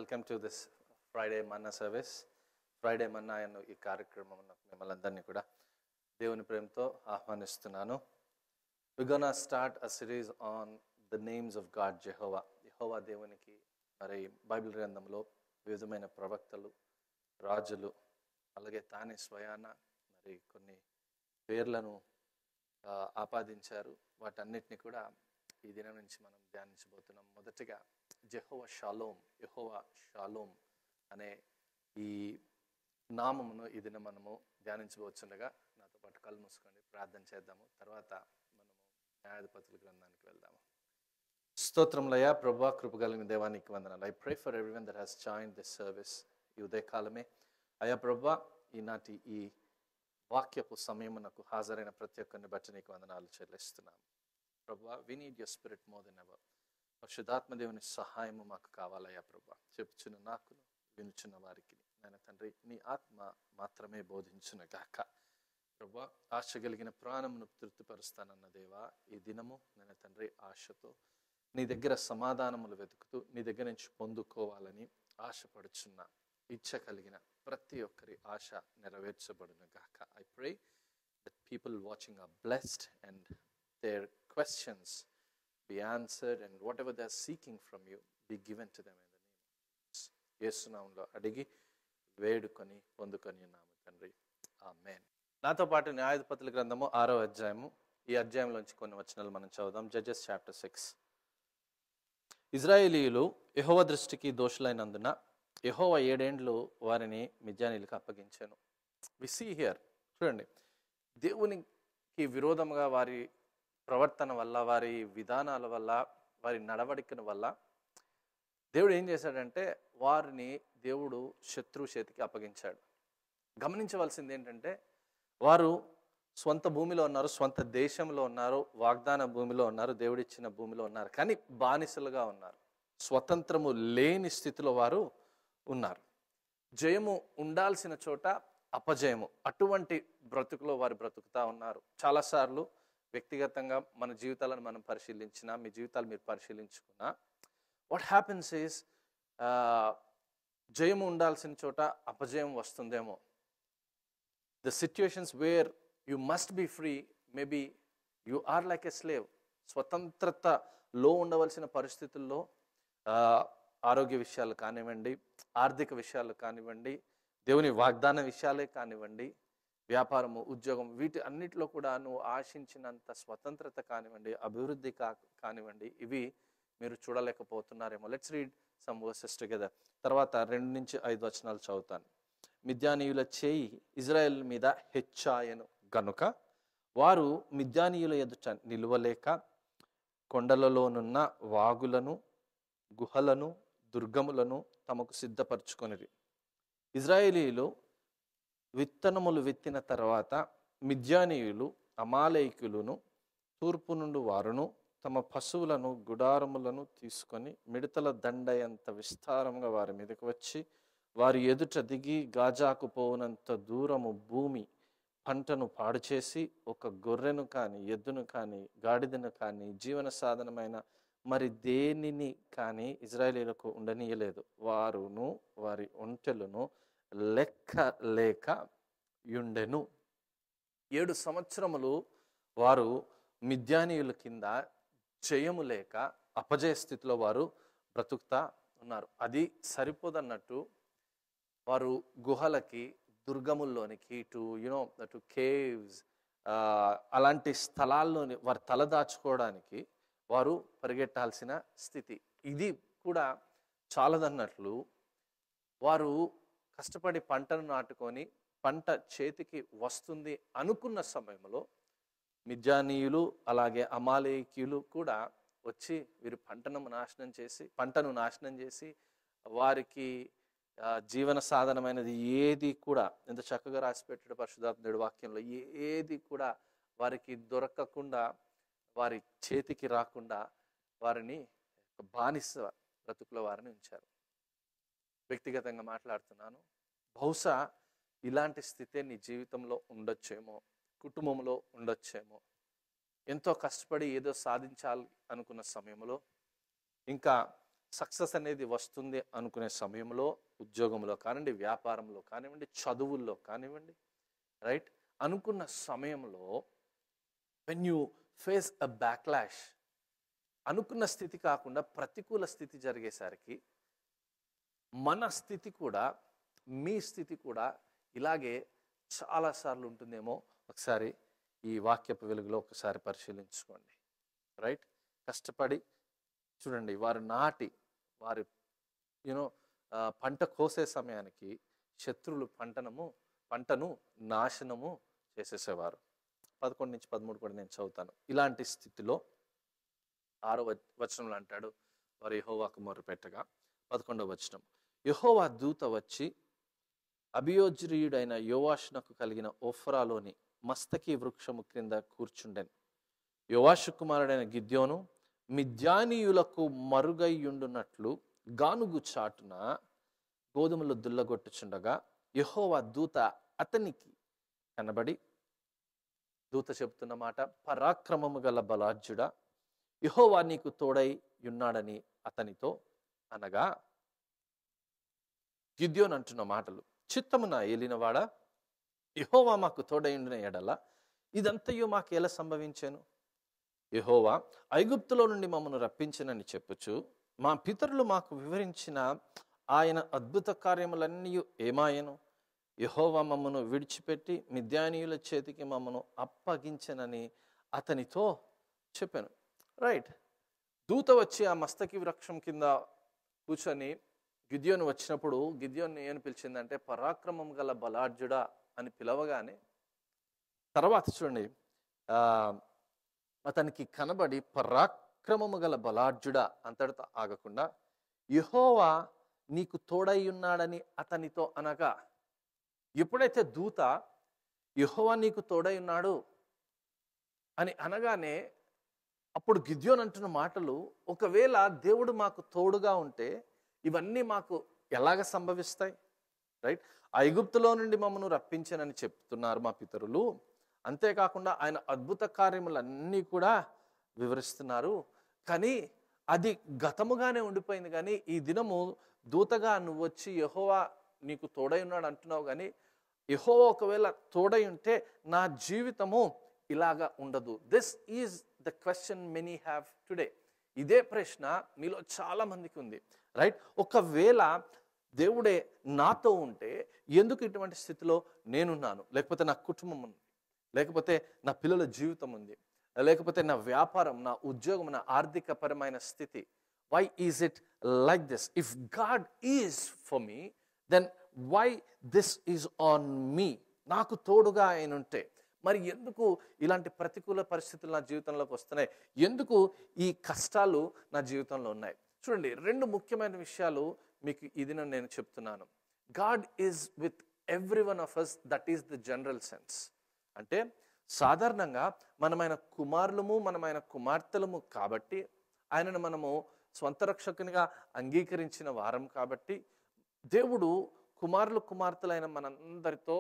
Welcome to this Friday manna service. Friday manna అన్న ఈ కార్యక్రమం మిమ్మల్ని అందరినీ కూడా దేవుని ప్రేమతో ఆహ్వానిస్తున్నాను. We gonna start a series on the names of God Jehovah. యెహోవా దేవునికి మరి బైబిల్ గ్రంథంలో వివిధమైన ప్రవక్తలు, రాజులు, అలాగే తానే స్వయాన మరి కొన్ని పేర్లను ఆపాదించారు. వాటన్నిటిని కూడా ఈ దినం నుంచి మనం ధ్యానించబోతున్నాం. మొదటిగా జెహోవా షాలోమ్, యెహోవా షాలోమ్ అనే ఈ నామమును ఈ దినం మనము ధ్యానించబోతుండగా నాతో పాటు కళ్ళు మూసుకోండి, ప్రార్థన చేద్దాము. తర్వాత మనము న్యాయాధిపతుల గ్రంథానికి వెళ్దాము. స్తోత్రములయ్యా ప్రభువా, కృపగలిగిన దేవానికి వందనాలు. I pray for everyone that has joined this service ఈ ఉదయకాలమే. అయ్యా ప్రభువా, ఈనాటి ఈ వాక్యపు సమయమునకు హాజరైన ప్రతి ఒక్కరిని బట్టి నీకు వందనాలు చెల్లిస్తున్నాము. ప్రభువా, we need your spirit more than ever. పరిశుద్ధాత్మదేవుని సహాయము మాకు కావాలయ్యా ప్రభువా. చెప్పుచున్న నాకును వినుచున్న వారికి నాయన తండ్రి నీ ఆత్మ మాత్రమే బోధించును గాక. ప్రభువా, ఆశ కలిగిన ప్రాణమును తృప్తిపరుస్తానన్న దేవా, ఈ దినము నాయన తండ్రి ఆశతో నీ దగ్గర సమాధానములు వెతుకుతూ నీ దగ్గర నుంచి పొందుకోవాలని ఆశపడుచున్న ఇచ్చ కలిగిన ప్రతి ఒక్కరి ఆశ నెరవేర్చబడును గాక. I pray that people watching are blessed and their questions be answered and whatever they are seeking from you be given to them in the name of Jesus. యేసు నామములో అడిగి వేడుకొని పొందుకొని ఉన్నాము తండ్రి, ఆమేన్. నాతో పాటు న్యాయాధిపతుల గ్రంథము 6వ అధ్యాయము, ఈ అధ్యాయంలోంచి కొన్ని వచనాలు మనం చదువుదాం. Judges chapter 6. ఇజ్రాయేలీయులు యెహోవా దృష్టికి దోషులైనందున యెహోవా 7 ఏండ్లు వారిని మిద్యానీయులకు అప్పగించాను. వి సీ హియర్, చూడండి, దేవునికి విరోధముగా వారి ప్రవర్తన వల్ల, వారి విధానాల వల్ల, వారి నడవడికల వల్ల దేవుడు ఏం చేశాడంటే వారిని దేవుడు శత్రువు చేతికి అప్పగించాడు. గమనించవలసింది ఏంటంటే వారు స్వంత భూమిలో ఉన్నారు, స్వంత దేశంలో ఉన్నారు, వాగ్దాన భూమిలో ఉన్నారు, దేవుడిచ్చిన భూమిలో ఉన్నారు, కానీ బానిసలుగా ఉన్నారు. స్వతంత్రము లేని స్థితిలో వారు ఉన్నారు. జయము ఉండాల్సిన చోట అపజయము, అటువంటి బ్రతుకులో వారు బ్రతుకుతా ఉన్నారు. చాలాసార్లు వ్యక్తిగతంగా మన జీవితాలను మనం పరిశీలించినా, మీ జీవితాలు మీరు పరిశీలించుకున్నా, వాట్ హ్యాపెన్స్ ఈస్ జయము ఉండాల్సిన చోట అపజయం వస్తుందేమో. The situations where you must be free, maybe you are like a slave. స్వతంత్రతలో ఉండవలసిన పరిస్థితుల్లో ఆరోగ్య విషయాలు కానివ్వండి, ఆర్థిక విషయాలు కానివ్వండి, దేవుని వాగ్దాన విషయాలే కానివ్వండి, వ్యాపారము, ఉద్యోగం, వీటి అన్నిటిలో కూడా నువ్వు ఆశించినంత స్వతంత్రత కానివ్వండి, అభివృద్ధి కానివ్వండి, ఇవి మీరు చూడలేకపోతున్నారేమో. Let's read some verses together. తర్వాత 2 నుంచి 5 వచనాలు చదువుతాను. మిద్యానీయుల చేయి ఇజ్రాయెల్ మీద హెచ్చాయను గనుక వారు మిద్యానీయుల ఎదుట నిలువలేక కొండలలోనున్న వాగులను, గుహలను, దుర్గములను తమకు సిద్ధపరచుకొనిరి. ఇజ్రాయేలీయులు విత్తనములు విత్తిన తర్వాత మిద్యానీయులు అమాలేకులను తూర్పు నుండి వారును తమ పశువులను, గుడారములను తీసుకొని మిడతల దండయంత విస్తారంగా వారి మీదకి వచ్చి వారి ఎదుట దిగి గాజాకు పోవునంత దూరము భూమి పంటను పాడు చేసి ఒక గొర్రెను కానీ, ఎద్దును కానీ, గాడిదను కానీ, జీవన సాధనమైన మరి దేనిని కానీ ఇజ్రాయేలీలకు ఉండనీయలేదు. వారును వారి ఒంటెలను లెక్క లేక యుండెను. 7 సంవత్సరములు వారు మిద్యానీయుల కింద జయము లేక అపజయ స్థితిలో వారు బ్రతుకుతా ఉన్నారు. అది సరిపోదన్నట్టు వారు గుహలకి, దుర్గముల్లోనికి, టు కేవ్స్, అలాంటి స్థలాల్లోని వారు తలదాచుకోవడానికి వారు పరిగెట్టాల్సిన స్థితి. ఇది కూడా చాలదన్నట్లు వారు కష్టపడి పంటను నాటుకొని పంట చేతికి వస్తుంది అనుకున్న సమయంలో మిద్యానీయులు అలాగే అమాలేకీయులు కూడా వచ్చి వీరు పంటను నాశనం చేసి వారికి జీవన సాధనమైనది ఏది కూడా, ఎంత చక్కగా రాసిపెట్టాడు పరిశుద్ధాత్ముడి వాక్యంలో, ఏది కూడా వారికి దొరకకుండా, వారి చేతికి రాకుండా వారిని బానిస బ్రతుకులో వారిని ఉంచారు. వ్యక్తిగతంగా మాట్లాడుతున్నాను, బహుశా ఇలాంటి స్థితే నీ జీవితంలో ఉండొచ్చేమో, కుటుంబంలో ఉండొచ్చేమో. ఎంతో కష్టపడి ఏదో సాధించాలి అనుకున్న సమయంలో, ఇంకా సక్సెస్ అనేది వస్తుంది అనుకునే సమయంలో, ఉద్యోగంలో కానివ్వండి, వ్యాపారంలో కానివ్వండి, చదువుల్లో కానివ్వండి, రైట్, అనుకున్న సమయంలో when you face a backlash, అనుకున్న స్థితి కాకుండా ప్రతికూల స్థితి జరిగేసరికి మన స్థితి కూడా, మీ స్థితి కూడా ఇలాగే చాలాసార్లు ఉంటుందేమో ఒకసారి ఈ వాక్యపు వెలుగులో ఒకసారి పరిశీలించుకోండి. రైట్, కష్టపడి చూడండి, వారు నాటి వారి యూనో పంట కోసే సమయానికి శత్రువులు పంటను నాశనము చేసేసేవారు. 11 నుంచి 13 కూడా నేను చదువుతాను. ఇలాంటి స్థితిలో 6వ వచనంలో అంటాడు, వారు యెహోవాకు మొర్రపెట్టగా. 11వ వచనం, యెహోవా దూత వచ్చి అబియోజ్రీయుడైన యోవాషునకు కలిగిన ఓఫ్రాలోని మస్తకి వృక్షము క్రింద కూర్చుండెను. యోవాషు కుమారుడైన గిద్యోను మిద్యానీయులకు మరుగైయుండునట్లు గానుగు చాటున గోధుమలు దుల్లగొట్టుచుండగా యెహోవా దూత అతనికి కనబడి, దూత చెప్తున్న మాట, పరాక్రమము గల బలాఢ్యుడా, యెహోవా నీకు తోడై ఉన్నాడని అతనితో అనగా, గిద్యోను అంటున్న మాటలు, చిత్తమున ఏలినవాడా, యెహోవా మాకు తోడైండిన ఎడల ఇదంతయు మాకు ఎలా సంభవించాను? యెహోవా ఐగుప్తులో నుండి మమ్మను రప్పించనని చెప్పుచు మా పితరులు మాకు వివరించిన ఆయన అద్భుత కార్యములన్నీ ఏమాయను? యెహోవా మమ్మను విడిచిపెట్టి మిద్యానీయుల చేతికి మమ్మను అప్పగించనని అతనితో చెప్పాను. రైట్, దూత వచ్చి ఆ మస్తకి వృక్షం కింద కూర్చొని గిద్యోను వచ్చినప్పుడు గిద్యోన్ని ఏమని పిలిచిందంటే పరాక్రమం గల బలాఢ్యుడా అని పిలవగానే, తర్వాత చూడండి, అతనికి కనబడి పరాక్రమము గల బలాఢ్యుడా అంతటితో ఆగకుండా యెహోవా నీకు తోడై ఉన్నాడని అతనితో అనగా, ఎప్పుడైతే దూత యెహోవా నీకు తోడై ఉన్నాడు అని అనగానే అప్పుడు గిద్యోను అంటున్న మాటలు, ఒకవేళ దేవుడు మాకు తోడుగా ఉంటే ఇవన్నీ మాకు ఎలాగ సంభవిస్తాయి? రైట్, ఐగుప్తులో నుండి మమ్మను రప్పించనని చెప్తున్నారు మా పితరులు, అంతేకాకుండా ఆయన అద్భుత కార్యములన్నీ కూడా వివరిస్తున్నారు. కానీ అది గతముగానే ఉండిపోయింది. కానీ ఈ దినము దూతగా నువ్వు వచ్చి యెహోవా నీకు తోడై ఉన్నాడు అంటున్నావు. కానీ యెహోవా ఒకవేళ తోడై ఉంటే నా జీవితము ఇలాగా ఉండదు. This is the question many have today. ఇదే ప్రశ్న మీలో చాలా మందికి ఉంది. రైట్, ఒకవేళ దేవుడే నాతో ఉంటే ఎందుకు ఇటువంటి స్థితిలో నేనున్నాను? లేకపోతే నా కుటుంబం ఉంది, లేకపోతే నా పిల్లల జీవితం ఉంది, లేకపోతే నా వ్యాపారం, నా ఉద్యోగం, నా ఆర్థికపరమైన స్థితి. Why is it like this? If God is for me, then why this is on me? నాకు తోడుగా ఆయన ఉంటే మరి ఎందుకు ఇలాంటి ప్రతికూల పరిస్థితులు నా జీవితంలోకి వస్తున్నాయి? ఎందుకు ఈ కష్టాలు నా జీవితంలో ఉన్నాయి? చూడండి, 2 ముఖ్యమైన విషయాలు మీకు ఇది నేను చెప్తున్నాను. God is with every one of us, that is the general sense. అంటే సాధారణంగా మనమైన కుమారులము, మనమైన కుమార్తెలము కాబట్టి, ఆయనను మనము స్వంత రక్షకునిగా అంగీకరించిన వారం కాబట్టి, దేవుడు కుమారులు కుమార్తెలైన మనందరితో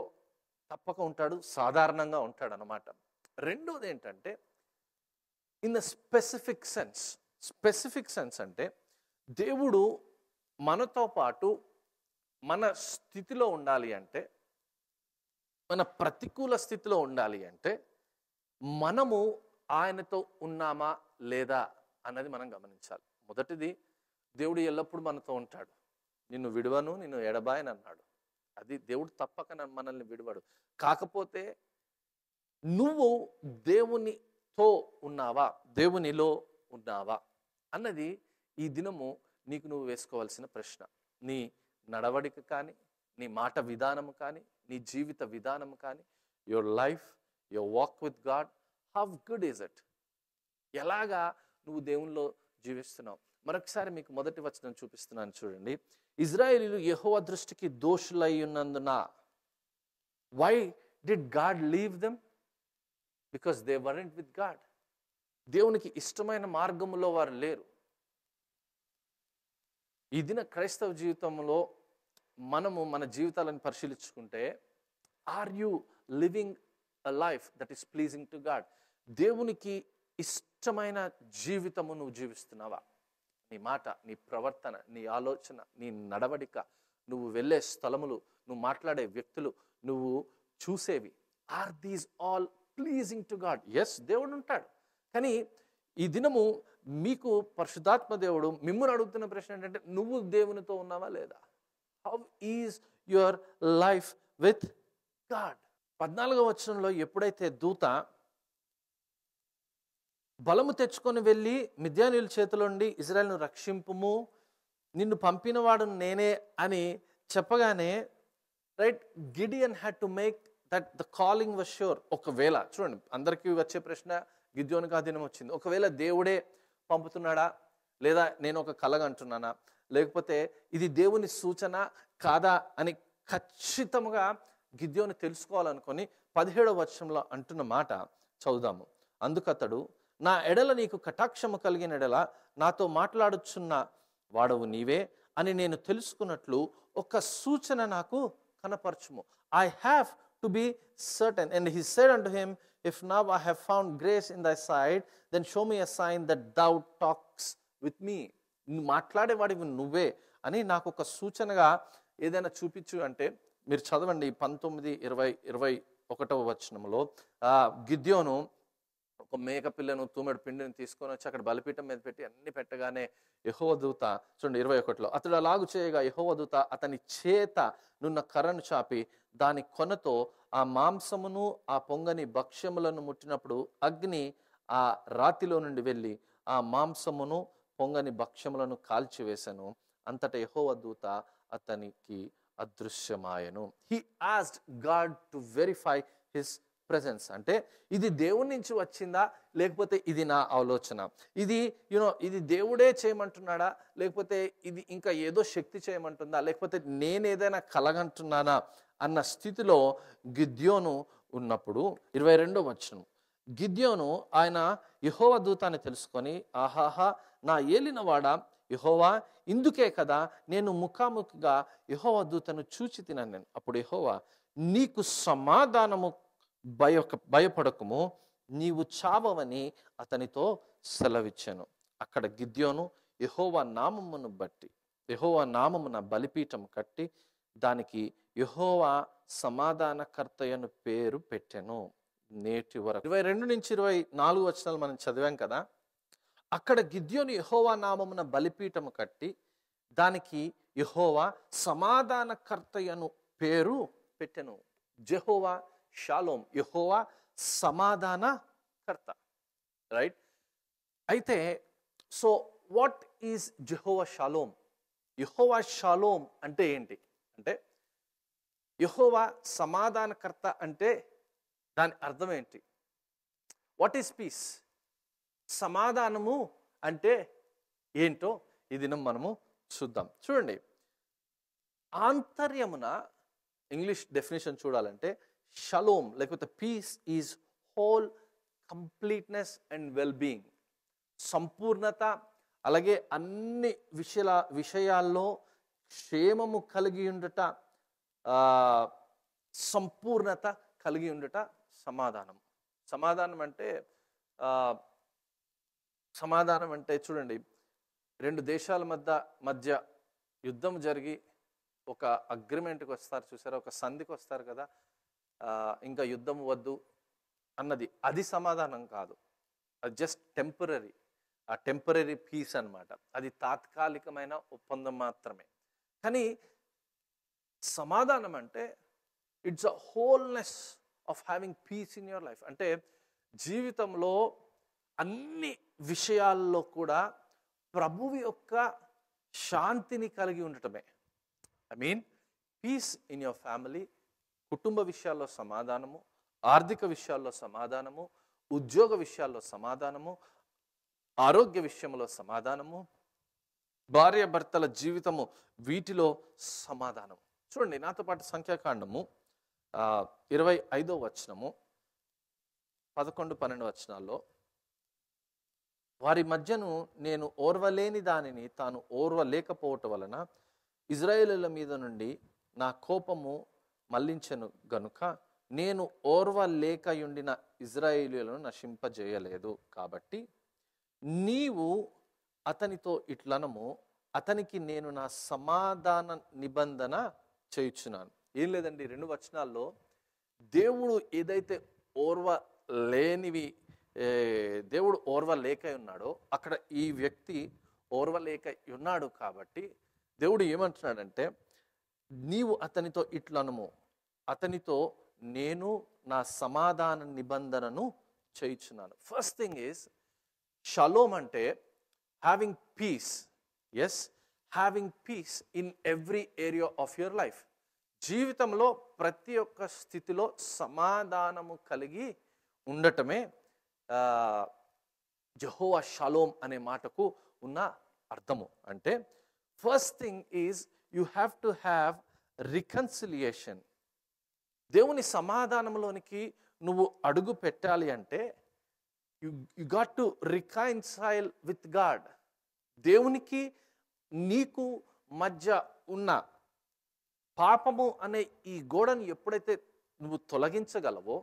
తప్పక ఉంటాడు, సాధారణంగా ఉంటాడు అన్నమాట. రెండోది ఏంటంటే in the specific sense. Specific sense అంటే దేవుడు మనతో పాటు మన స్థితిలో ఉండాలి అంటే, మన ప్రతికూల స్థితిలో ఉండాలి అంటే మనము ఆయనతో ఉన్నామా లేదా అన్నది మనం గమనించాలి. మొదటిది, దేవుడు ఎల్లప్పుడూ మనతో ఉంటాడు. నిన్ను విడువను, నిన్ను ఎడబాయని అన్నాడు. అది దేవుడు తప్పక మనల్ని విడువడు. కాకపోతే నువ్వు దేవునితో ఉన్నావా, దేవునిలో ఉన్నావా అన్నది ఈ దినము నీకు నువ్వు వేసుకోవాల్సిన ప్రశ్న. నీ నడవడిక కానీ, నీ మాట విధానము కానీ, నీ జీవిత విధానము కానీ, your life, your walk with God, how good is it? ఎలాగా నువ్వు దేవునిలో జీవిస్తున్నావు? మరొకసారి మీకు మొదటి వచనం చూపిస్తున్నాను చూడండి. ఇజ్రాయేలీలు యెహోవా దృష్టికి దోషులై ఉన్నందున, why did God leave them? Because they weren't with God. దేవునికి ఇష్టమైన మార్గములో వారు లేరు. ఈ దిన క్రైస్తవ జీవితంలో మనము మన జీవితాలను పరిశీలించుకుంటే, are you living a life that is pleasing to God? దేవునికి ఇష్టమైన జీవితము నువ్వు జీవిస్తున్నావా? నీ మాట, నీ ప్రవర్తన, నీ ఆలోచన, నీ నడవడిక, నువ్వు వెళ్ళే స్థలములు, నువ్వు మాట్లాడే వ్యక్తులు, నువ్వు చూసేవి, are these all pleasing to God? Yes, దేవుడు ఉంటాడు. కానీ ఈ దినము మీకు పరిశుద్ధాత్మ దేవుడు మిమ్మల్ని అడుగుతున్న ప్రశ్న ఏంటంటే, నువ్వు దేవునితో ఉన్నావా లేదా? How is your life with God? 14వ వచనంలో ఎప్పుడైతే దూత బలము తెచ్చుకొని వెళ్ళి మిద్యానీయుల చేతిలో నుండి ఇజ్రాయెల్ను రక్షింపుము, నిన్ను పంపినవాడు నేనే అని చెప్పగానే, right, Gideon had to make that the calling was sure. ఒకవేళ చూడండి, అందరికీ వచ్చే ప్రశ్న గిద్యోనికి ఆ దినం వచ్చింది, ఒకవేళ దేవుడే పంపుతున్నాడా, లేదా నేను ఒక కలగంటున్నానా, లేకపోతే ఇది దేవుని సూచన కాదా అని ఖచ్చితంగా గిద్యోని తెలుసుకోవాలనుకొని 17వ వచనంలో అంటున్న మాట చదువుదాము. అందుకతడు, నా ఎడల నీకు కటాక్షము కలిగిన ఎడల నాతో మాట్లాడుచున్న వాడవు నీవే అని నేను తెలుసుకున్నట్లు ఒక సూచన నాకు కనపరచుము. I have to be certain. And he said unto him, if now I have found grace in thy sight, then show me a sign that thou talks with me. మాట్లాడేవాడివి నువ్వే అని నాకు ఒక సూచనగా ఏదైనా చూపించు అంటే, మీరు చదవండి 19, 20, 21వ వచనంలో గిద్యోను ఒక మేక పిల్లను, తూమెడు పిండిని తీసుకొని వచ్చి అక్కడ బలిపీఠం మీద పెట్టి అన్ని పెట్టగానే యెహోవా దూత, చూడండి 21లో, అతడు అలాగు చేయగా యెహోవా దూత అతని చేత నున్న కర్రను చాపి దాని కొనతో ఆ మాంసమును ఆ పొంగని భక్ష్యములను ముట్టినప్పుడు అగ్ని ఆ రాతిలో నుండి వెళ్ళి ఆ మాంసమును పొంగని భక్ష్యములను కాల్చివేసెను. అంతటా యెహోవా దూత అతనికి అదృశ్యమాయెను. He asked God to verify his presence. అంటే ఇది దేవుడి నుంచి వచ్చిందా, లేకపోతే ఇది నా ఆలోచన, ఇది ఇది దేవుడే చేయమంటున్నాడా, లేకపోతే ఇది ఇంకా ఏదో శక్తి చేయమంటుందా, లేకపోతే నేను ఏదైనా కలగంటున్నానా అన్న స్థితిలో గిద్యోను ఉన్నప్పుడు 22వ వచనం, గిద్యోను ఆయన యెహోవా దూతాన్ని తెలుసుకొని, ఆహాహా నా ఏలినవాడా యెహోవా, ఇందుకే కదా నేను ముఖాముఖిగా యెహోవా దూతను చూచి తినను నేను. అప్పుడు యెహోవా, నీకు సమాధానము, భయపడకము, నీవు చావవని అతనితో సెలవిచ్చాను. అక్కడ గిద్యోను యెహోవా నామమును బట్టి యెహోవా నామమున బలిపీఠం కట్టి దానికి యెహోవా సమాధానకర్తయను పేరు పెట్టెను నేటి వరకు. 22 నుంచి 24 వచనాలు మనం చదివాం కదా. అక్కడ గిద్యోను యెహోవా నామమున బలిపీఠము కట్టి దానికి యెహోవా సమాధానకర్తయను పేరు పెట్టెను. జెహోవా షాలోమ్, యెహోవా సమాధానకర్త, రైట్? అయితే so what is Jehovah shalom? యెహోవా షాలోమ్ అంటే ఏంటి అంటే, యెహోవా సమాధానకర్త అంటే దాని అర్థం ఏంటి? What is peace? సమాధానము అంటే ఏంటో ఈ దినం మనము చూద్దాం. చూడండి, ఆంతర్యమున ఇంగ్లీష్ డెఫినేషన్ చూడాలంటే షలోమ్ లేకపోతే peace is whole completeness and well being. సంపూర్ణత, అలాగే అన్ని విషయాల్లో క్షేమము కలిగి ఉండట, సంపూర్ణత కలిగి ఉండట సమాధానం. సమాధానం అంటే చూడండి, రెండు దేశాల మధ్య యుద్ధం జరిగి ఒక అగ్రిమెంట్కి వస్తారు చూసారా, ఒక సంధికి వస్తారు కదా, ఇంకా యుద్ధం వద్దు అన్నది, అది సమాధానం కాదు. అది జస్ట్ టెంపరీ, ఆ టెంపరీ పీస్ అన్నమాట. అది తాత్కాలికమైన ఒప్పందం మాత్రమే. కానీ సమాధానం అంటే it's a wholeness of having peace in your life. అంటే జీవితంలో అన్ని విషయాల్లో కూడా ప్రభువు యొక్క శాంతిని కలిగి ఉండటమే. I mean peace in your family, కుటుంబ విషయాల్లో సమాధానము, ఆర్థిక విషయాల్లో సమాధానము, ఉద్యోగ విషయాల్లో సమాధానము, ఆరోగ్య విషయంలో సమాధానము, భార్య భర్తల జీవితము, వీటిలో సమాధానం. చూడండి నాతో పాటు సంఖ్యాకాండము 25వ వచనము 11, 12 వచనాల్లో, వారి మధ్యను నేను ఓర్వలేని దానిని తాను ఓర్వలేకపోవటం వలన ఇజ్రాయేలీల మీద నుండి నా కోపము మళ్లించెను గనుక నేను ఓర్వలేకయుండిన ఇజ్రాయేలీయులను నశింపజేయలేదు. కాబట్టి నీవు అతనితో ఇట్లనము, అతనికి నేను నా సమాధాన నిబంధన చేయుచున్నాను. ఏం లేదండి, 2 వచనాల్లో దేవుడు ఏదైతే ఓర్వలేనివి దేవుడు ఓర్వలేక ఉన్నాడో అక్కడ ఈ వ్యక్తి ఓర్వలేక ఉన్నాడు. కాబట్టి దేవుడు ఏమంటున్నాడంటే, నీవు అతనితో ఇట్లనము, అతనితో నేను నా సమాధాన నిబంధనను చేయుచున్నాను. ఫస్ట్ థింగ్ ఈజ్ షలోమ్ అంటే having peace. Yes, having peace in every area of your life. జీవితంలో ప్రతి ఒక్క స్థితిలో సమాధానము కలిగి ఉండటమే యెహోవా షలోమ్ అనే మాటకు ఉన్న అర్థము. అంటే first thing is you have to have reconciliation. దేవుని సమాధానంలోనికి నువ్వు అడుగు పెట్టాలి అంటే you got to reconcile with God. దేవునికి నీకు మధ్య ఉన్న పాపము అనే ఈ గోడను ఎప్పుడైతే నువ్వు తొలగించగలవో,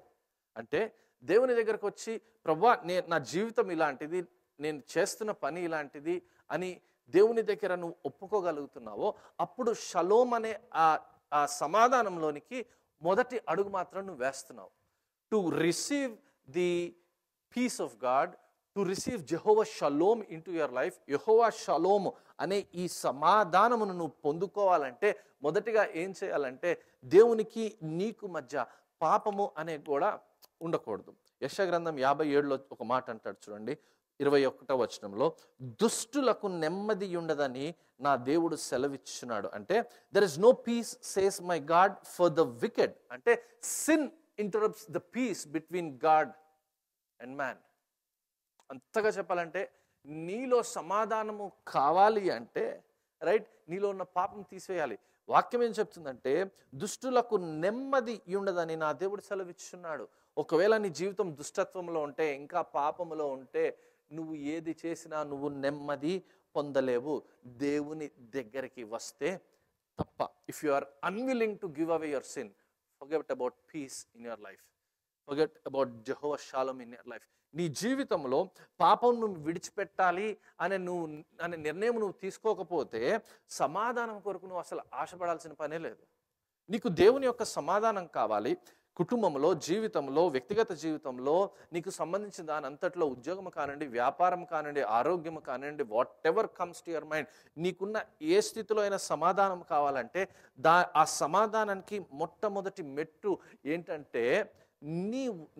అంటే దేవుని దగ్గరకు వచ్చి ప్రభువా నా జీవితం ఇలాంటిది, నేను చేస్తున్న పని ఇలాంటిది అని దేవుని దగ్గర నువ్వు ఒప్పుకోగలుగుతున్నావో, అప్పుడు షలోమ్ అనే ఆ సమాధానంలోనికి మొదటి అడుగు మాత్రం నువ్వు వేస్తున్నావు. To receive the peace of God, to receive Jehovah shalom into your life, యెహోవా షలోమ్ అనే ఈ సమాధానమును నువ్వు పొందుకోవాలంటే మొదటిగా ఏం చేయాలంటే దేవునికి నీకు మధ్య పాపము అనే కూడా ఉండకూడదు. యెషయా గ్రంథం 57లో ఒక మాట అంటాడు చూడండి, 21వ వచనంలో, దుష్టులకు నెమ్మది ఉండదని నా దేవుడు సెలవిచ్చున్నాడు. అంటే there is no peace says my God for the wicked. అంటే sin interrupts the peace between God and man. అంతగా చెప్పాలంటే నీలో సమాధానము కావాలి అంటే రైట్, నీలో ఉన్న పాపం తీసేయాలి. వాక్యం ఏం చెప్తుందంటే దుష్టులకు నెమ్మది ఉండదని నా దేవుడు సెలవిచ్చున్నాడు. ఒకవేళ నీ జీవితం దుష్టత్వంలో ఉంటే, ఇంకా పాపములో ఉంటే, నువ్వు ఏది చేసినా నువ్వు నెమ్మది పొందలేవు దేవుని దగ్గరికి వస్తే తప్ప. If you are unwilling to give away your sin, forget about peace in your life, forget about Jehovah shalom in your life. నీ జీవితంలో పాపం నువ్వు విడిచిపెట్టాలి అనే నిర్ణయం నువ్వు తీసుకోకపోతే సమాధానం కొరకు నువ్వు అసలు ఆశపడాల్సిన పనే లేదు. నీకు దేవుని యొక్క సమాధానం కావాలి. కుటుంబంలో, జీవితంలో, వ్యక్తిగత జీవితంలో నీకు సంబంధించిన దాని అంతట్లో ఉద్యోగం కానివ్వండి, వ్యాపారం కానివ్వండి, ఆరోగ్యం కానివ్వండి, what ever comes to your mind, నీకున్న ఏ స్థితిలో అయినా సమాధానం కావాలంటే ఆ సమాధానానికి మొట్టమొదటి మెట్టు ఏంటంటే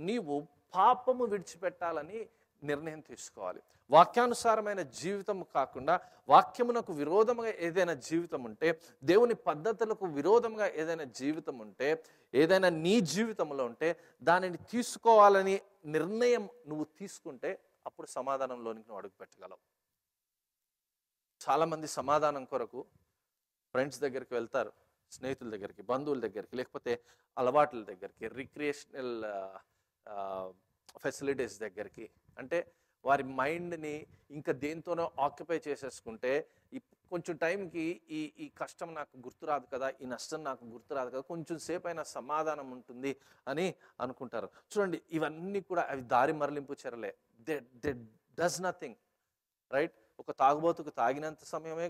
నీవు పాపము విడిచిపెట్టాలని నిర్ణయం తీసుకోవాలి. వాక్యానుసారమైన జీవితం కాకుండా వాక్యమునకు విరోధముగా ఏదైనా జీవితం ఉంటే, దేవుని పద్ధతులకు విరోధంగా ఏదైనా జీవితం ఉంటే, ఏదైనా నీ జీవితంలో ఉంటే దానిని తీసుకోవాలని నిర్ణయం నువ్వు తీసుకుంటే అప్పుడు సమాధానంలోనికి నువ్వు అడుగు పెట్టగలవు. చాలామంది సమాధానం కొరకు ఫ్రెండ్స్ దగ్గరికి వెళ్తారు, స్నేహితుల దగ్గరికి, బంధువుల దగ్గరికి, లేకపోతే అలవాట్ల దగ్గరికి, రిక్రియేషనల్ ఫెసిలిటీస్ దగ్గరికి. అంటే వారి మైండ్ని ఇంకా దేంతోనో ఆక్యుపై చేసేసుకుంటే కొంచెం టైంకి ఈ కష్టం నాకు గుర్తురాదు కదా, ఈ నష్టం నాకు గుర్తురాదు కదా, కొంచెం సేపు అయినా సమాధానం ఉంటుంది అని అనుకుంటారు. చూడండి, ఇవన్నీ కూడా అవి దారి మరలింపు చర్యలే. They does nothing right. ఒక తాగుబోతుకు తాగినంత సమయమే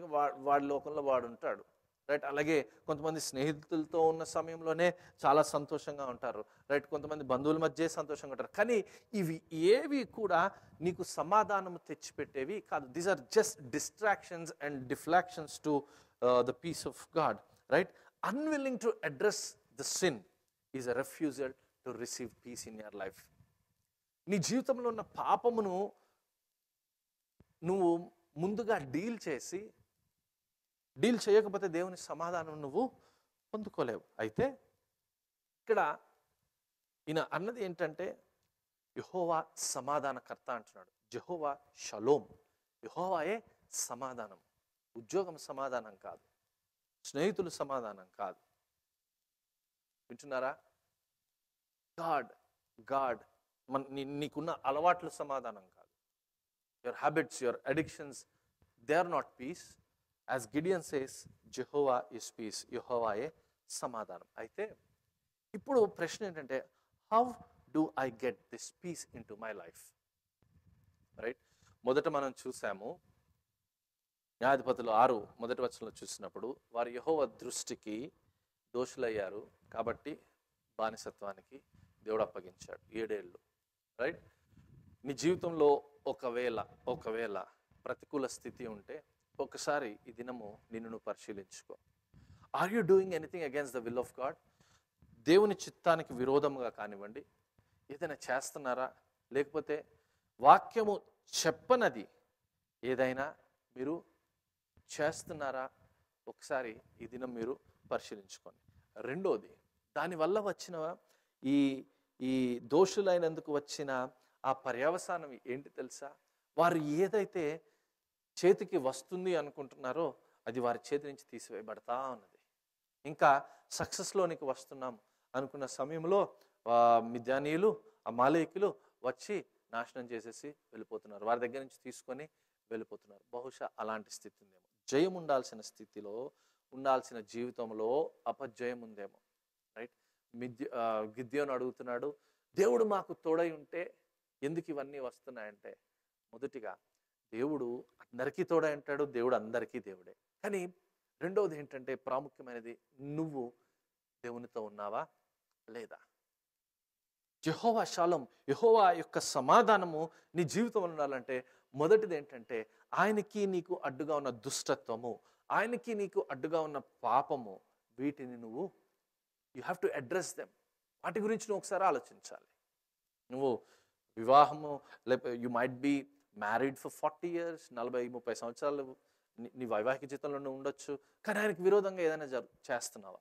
వాడి లోకంలో వాడు ఉంటాడు రైట్. అలాగే కొంతమంది స్నేహితులతో ఉన్న సమయంలోనే చాలా సంతోషంగా ఉంటారు రైట్. కొంతమంది బంధువుల మధ్య సంతోషంగా ఉంటారు. కానీ ఇవి ఏవి కూడా నీకు సమాధానం తెచ్చిపెట్టేవి కాదు. These are just distractions and deflections to the peace of God right. Unwilling to address the sin is a refusal to receive peace in your life. నీ జీవితంలో ఉన్న పాపమును నువ్వు ముందుగా డీల్ చేయకపోతే దేవుని సమాధానం నువ్వు పొందుకోలేవు. అయితే ఇక్కడ ఈయన అన్నది ఏంటంటే యెహోవా సమాధానకర్త అంటున్నాడు. జెహోవా షలోమ్, యెహోవాయే సమాధానం. ఉద్యోగం సమాధానం కాదు, స్నేహితులు సమాధానం కాదు. వింటున్నారా? గాడ్ నీకున్న అలవాట్లు సమాధానం కాదు. your habits, your addictions, they are not peace. As Gideon says, Jehovah is peace. యెహోవాయే సమాధానం. అయితే ఇప్పుడు ప్రశ్న ఏంటంటే, how do I get this peace into my life? Right. మొదట మనం చూసాము న్యాయాధిపతులు 6 మొదటి వచనంలో చూసినప్పుడు వారు యెహోవా దృష్టికి దోషులయ్యారు కాబట్టి బానిసత్వానికి దేవుడు అప్పగించాడు 7 ఏళ్ళు. రైట్? నీ జీవితంలో ఒకవేళ ప్రతికూల స్థితి ఉంటే ఒకసారి ఈ దినము నిన్ను నువ్వు పరిశీలించుకో. Are you doing anything against the will of God? దేవుని చిత్తానికి విరోధముగా కానివ్వండి, ఏదైనా చేస్తున్నారా, లేకపోతే వాక్యము చెప్పనది ఏదైనా మీరు చేస్తున్నారా? ఒకసారి ఈ దినం మీరు పరిశీలించుకోండి. రెండోది, దానివల్ల వచ్చిన ఈ ఈ దోషులైనందుకు వచ్చిన ఆ పర్యవసానం ఏంటి తెలుసా? వారు ఏదైతే చేతికి వస్తుంది అనుకుంటున్నారో అది వారి చేతి నుంచి తీసివేయబడతా ఉన్నది. ఇంకా సక్సెస్లోనికి వస్తున్నాం అనుకున్న సమయంలో మిద్యానీయులు, అమాలేకులు వచ్చి నాశనం చేసేసి వెళ్ళిపోతున్నారు. వారి దగ్గర నుంచి తీసుకొని వెళ్ళిపోతున్నారు. బహుశా అలాంటి స్థితి ఉందేమో. జయం ఉండాల్సిన స్థితిలో, ఉండాల్సిన జీవితంలో అపజయం ఉందేమో. రైట్? గిద్యోను అడుగుతున్నాడు, దేవుడు మాకు తోడై ఉంటే ఎందుకు ఇవన్నీ వస్తున్నాయంటే, మొదటిగా దేవుడు అందరికీ తోడై ఉంటాడు, దేవుడు అందరికీ దేవుడే. కానీ రెండవది ఏంటంటే ప్రాముఖ్యమైనది, నువ్వు దేవునితో ఉన్నావా లేదా? యెహోవా షాలోమ్, యెహోవా యొక్క సమాధానము నీ జీవితంలో ఉండాలంటే మొదటిది ఏంటంటే ఆయనకి నీకు అడ్డుగా ఉన్న దుష్టత్వము, ఆయనకి నీకు అడ్డుగా ఉన్న పాపము, వీటిని నువ్వు you have to address them. వాటి గురించి నువ్వు ఒకసారి ఆలోచించాలి. నువ్వు వివాహము, లేకపోతే you might be married for 40 years, 40-30 సంవత్సరాలు నీ వైవాహిక జీవితంలో నువ్వు ఉండొచ్చు. కానీ ఆయనకు విరోధంగా ఏదైనా చేస్తున్నావా?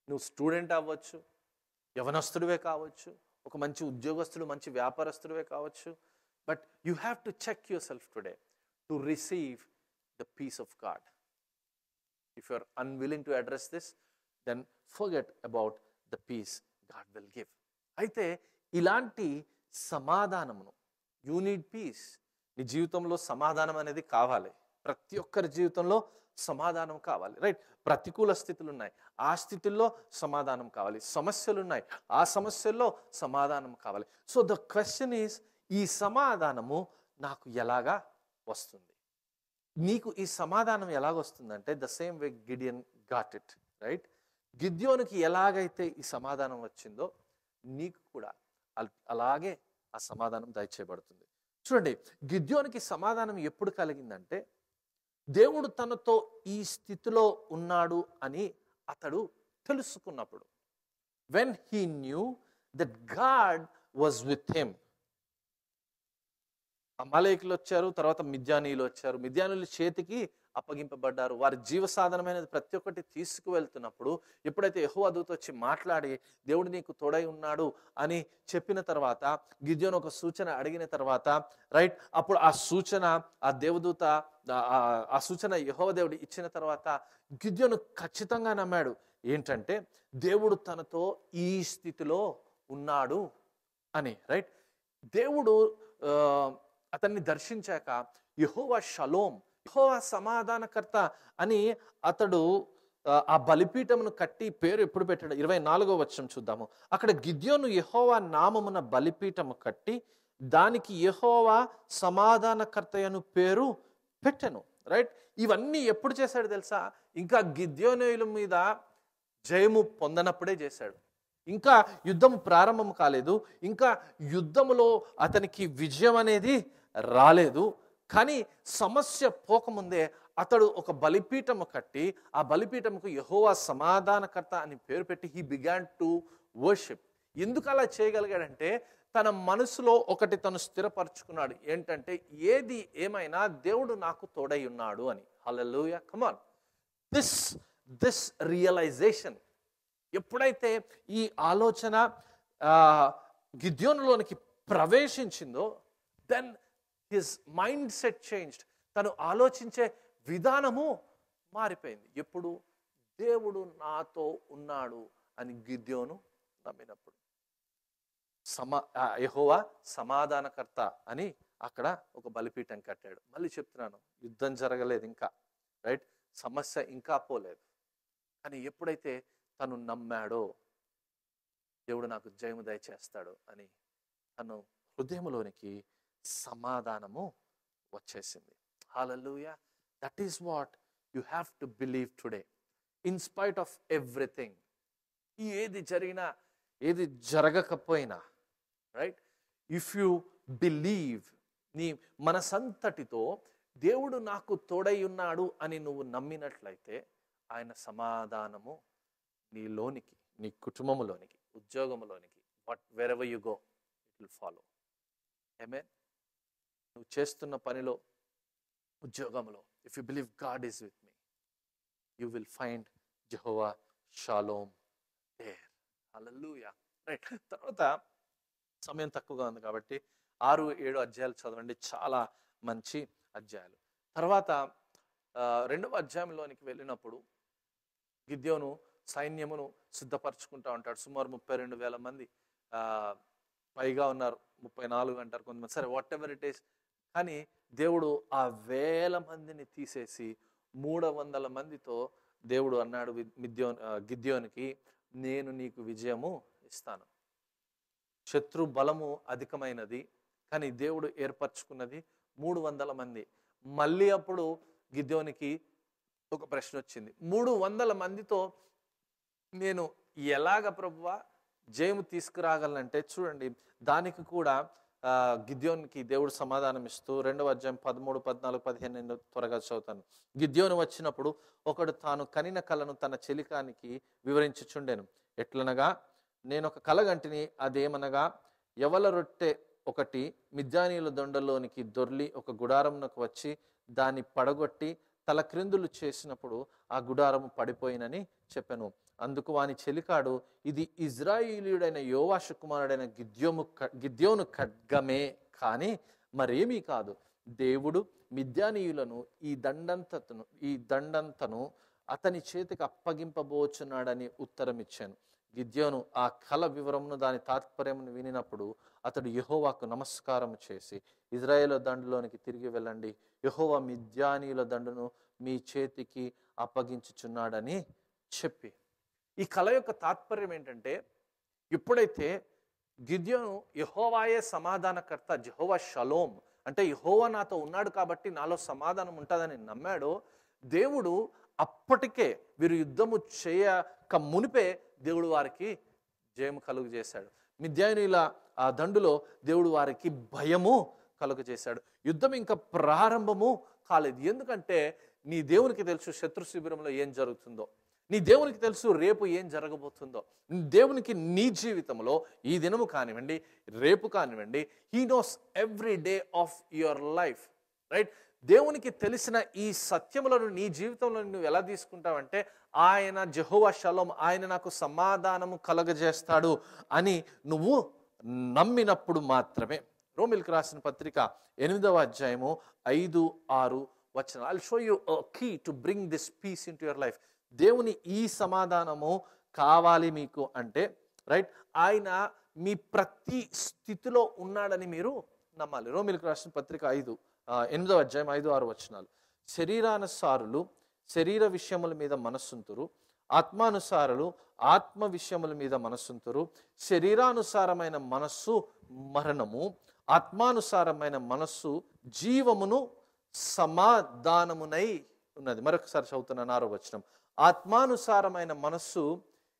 నువ్వు స్టూడెంట్ అవ్వచ్చు, యవనస్తుడివే కావచ్చు, ఒక మంచి ఉద్యోగస్తుడు, మంచి వ్యాపారస్తుడివే కావచ్చు. But you have to check yourself today to receive the peace of God. If you are unwilling to address this, then forget about the peace God will give. అయితే ఇలాంటి సమాధానమును, యూ నీడ్ పీస్. నీ జీవితంలో సమాధానం అనేది కావాలి. ప్రతి ఒక్కరి జీవితంలో సమాధానం కావాలి. రైట్? ప్రతికూల స్థితులు ఉన్నాయి, ఆ స్థితుల్లో సమాధానం కావాలి. సమస్యలు ఉన్నాయి, ఆ సమస్యల్లో సమాధానం కావాలి. సో ద క్వశ్చన్ ఈస్, ఈ సమాధానము నాకు ఎలాగా వస్తుంది? నీకు ఈ సమాధానం ఎలాగొస్తుందంటే the same way Gideon got it. Right? గిద్యోనుకి ఎలాగైతే ఈ సమాధానం వచ్చిందో నీకు కూడా అలాగే ఆ సమాధానం దయచేయబడుతుంది. చూడండి, గిద్యోనికి సమాధానం ఎప్పుడు కలిగిందంటే దేవుడు తనతో ఈ స్థితిలో ఉన్నాడు అని అతడు తెలుసుకున్నప్పుడు. When he knew that God was with him. అమాలేకులు వచ్చారు, తర్వాత మిద్యానీయులు వచ్చారు. మిద్యానీయుల చేతికి అప్పగింపబడ్డారు. వారి జీవ సాధనమైనది ప్రతి ఒక్కటి తీసుకువెళ్తున్నప్పుడు ఎప్పుడైతే యెహోవా దూత వచ్చి మాట్లాడి దేవుడు నీకు తోడై ఉన్నాడు అని చెప్పిన తర్వాత, గిద్యోను ఒక సూచన అడిగిన తర్వాత, రైట్, అప్పుడు ఆ సూచన, ఆ దేవదూత ఆ సూచన యెహోవా దేవుడు ఇచ్చిన తర్వాత గిద్యోను ఖచ్చితంగా నమ్మాడు. ఏంటంటే దేవుడు తనతో ఈ స్థితిలో ఉన్నాడు అని. రైట్? దేవుడు అతన్ని దర్శించాక యెహోవా షలోమ్, యెహోవా సమాధానకర్త అని అతడు ఆ బలిపీఠమును కట్టి పేరు ఎప్పుడు పెట్టాడు? 24వ వచనం చూద్దాము. అక్కడ గిద్యోను యెహోవా నామమున బలిపీఠము కట్టి దానికి యెహోవా సమాధానకర్తయను పేరు పెట్టెను. రైట్? ఇవన్నీ ఎప్పుడు చేశాడు తెలుసా? ఇంకా గిద్యోనీయుల మీద జయము పొందనప్పుడే చేశాడు. ఇంకా యుద్ధం ప్రారంభం కాలేదు, ఇంకా యుద్ధములో అతనికి విజయం అనేది రాలేదు. కానీ సమస్య పోకముందే అతడు ఒక బలిపీఠము కట్టి ఆ బలిపీఠముకు యెహోవా సమాధానకర్త అని పేరు పెట్టి హీ బిగాన్ టు వర్షిప్. ఎందుకు అలా చేయగలిగాడంటే తన మనసులో ఒకటి తను స్థిరపరచుకున్నాడు. ఏంటంటే ఏది ఏమైనా దేవుడు నాకు తోడై ఉన్నాడు అని. Hallelujah, come on. This realization ఎప్పుడైతే ఈ ఆలోచన గిద్యోనులోనికి ప్రవేశించిందో, then his mind set changed. తను ఆలోచించే విధానము మారిపోయింది. ఎప్పుడు? దేవుడు నాతో ఉన్నాడు అని గిద్యోను నమ్మినప్పుడు. యెహోవా సమాధానకర్త అని అక్కడ ఒక బలిపీఠం కట్టాడు. మళ్ళీ చెప్తున్నాను, యుద్ధం జరగలేదు ఇంకా. రైట్? సమస్య ఇంకా పోలేదు. కానీ ఎప్పుడైతే తను నమ్మాడో దేవుడు నాకు జయము దయచేస్తాడు అని తను హృదయంలోనికి సమాధానము వచ్చేసింది. Hallelujah. That is what you have to believe today, in spite of everything. ఏది జరిగినా, ఏది జరగకపోయినా, రైట్, ఇఫ్ యు బిలీవ్, నీ మనసంతటితో దేవుడు నాకు తోడై ఉన్నాడు అని నువ్వు నమ్మినట్లయితే ఆయన సమాధానము నీలోనికి, నీ కుటుంబములోనికి, ఉద్యోగంలోనికి, wherever you go it will follow. Amen. నువ్వు చేస్తున్న పనిలో, ఉద్యోగంలో, if you believe God is with me, you will find Jehovah Shalom there. Hallelujah. Right. తర్వాత సమయం తక్కువగా ఉంది కాబట్టి 6-7 అధ్యాయాలు చదవండి, చాలా మంచి అధ్యాయాలు. తర్వాత 2వ అధ్యాయంలోనికి వెళ్ళినప్పుడు గిద్యోను సైన్యమును సిద్ధపరచుకుంటా ఉంటాడు. సుమారు 32,000 మంది పైగా ఉన్నారు, 34 అంటారు కొంతమంది, సరే వాట్ ఎవర్ ఇట్ ఈస్. కానీ దేవుడు ఆ 1000 మందిని తీసేసి 300 మందితో దేవుడు అన్నాడు గిద్యోనికి, నేను నీకు విజయము ఇస్తాను. శత్రు బలము అధికమైనది, కానీ దేవుడు ఏర్పరచుకున్నది 300 మంది. మళ్ళీ అప్పుడు గిద్యోనికి ఒక ప్రశ్న వచ్చింది, 300 మందితో నేను ఎలాగ ప్రభువా జయము తీసుకురాగలనంటే, చూడండి దానికి కూడా గిద్యోనికి దేవుడు సమాధానం ఇస్తూ 2వ అధ్యాయం 13, 14, 15 నేను త్వరగా చదువుతాను. గిద్యోను వచ్చినప్పుడు ఒకడు తాను కనిన కలను తన చెలికానికి వివరించుచుండెను. ఎట్లనగా, నేను ఒక కలగంటిని, అదేమనగా యవల రొట్టె ఒకటి మిద్యానీయుల దొండలోనికి దొర్లి ఒక గుడారమునకు వచ్చి దాన్ని పడగొట్టి తల క్రిందులు చేసినప్పుడు ఆ గుడారము పడిపోయినని చెప్పాను. అందుకు వాని చెలికాడు, ఇది ఇజ్రాయేలీయుడైన యోవాషు కుమారుడైన గిద్యోను ఖడ్గమే, కానీ మరేమీ కాదు. దేవుడు మిద్యానీయులను ఈ దండంతను అతని చేతికి అప్పగింపబోచున్నాడని ఉత్తరం ఇచ్చాను. గిద్యోను ఆ కల వివరమును దాని తాత్పర్యమును వినినప్పుడు అతడు యెహోవాకు నమస్కారం చేసి, ఇజ్రాయేలు దండులోనికి తిరిగి వెళ్ళండి, యెహోవా మిద్యానీయుల దండును మీ చేతికి అప్పగించుచున్నాడని చెప్పి. ఈ కళ యొక్క తాత్పర్యం ఏంటంటే, ఎప్పుడైతే గిద్యోను యెహోవాయే సమాధానకర్త, జెహోవా షలోమ్ అంటే యెహోవా నాతో ఉన్నాడు కాబట్టి నాలో సమాధానం ఉంటుందని నమ్మాడో, దేవుడు అప్పటికే వీరు యుద్ధము చేయక మునిపే దేవుడు వారికి జయము కలుగు చేశాడు. మిద్యానీయుల ఆ దండులో దేవుడు వారికి భయము కలుగు చేశాడు. యుద్ధం ఇంకా ప్రారంభము కాలేదు. ఎందుకంటే నీ దేవునికి తెలుసు శత్రు శిబిరంలో ఏం జరుగుతుందో, నీ దేవునికి తెలుసు రేపు ఏం జరగబోతుందో. దేవునికి నీ జీవితంలో ఈ దినము కానివ్వండి, రేపు కానివ్వండి, he knows every day of your life, right. దేవునికి తెలిసిన ఈ సత్యములను నీ జీవితంలో నువ్వు ఎలా తీసుకుంటావంటే, ఆయన జెహోవా షలోమ్, ఆయన నాకు సమాధానము కలగజేస్తాడు అని నువ్వు నమ్మినప్పుడు మాత్రమే. రోమిల్కి రాసిన పత్రిక 8వ అధ్యాయము 5-6 వచనం. I'll show you a key to bring this peace into your life. దేవుని ఈ సమాధానము కావాలి మీకు అంటే, రైట్, ఆయన మీ ప్రతి స్థితిలో ఉన్నాడని మీరు నమ్మాలి. రోమిల్కి రాసిన పత్రిక 8వ అధ్యాయం 5-6 వచనాలు. శరీరానుసారులు శరీర విషయముల మీద మనస్సుంతురు, ఆత్మానుసారులు ఆత్మ విషయముల మీద మనస్సుంతురు. శరీరానుసారమైన మనస్సు మరణము, ఆత్మానుసారమైన మనస్సు జీవమును సమాధానమునై ఉన్నది. మరొకసారి చదువుతున్నాను 6వ వచనం. ఆత్మానుసారమైన మనస్సు,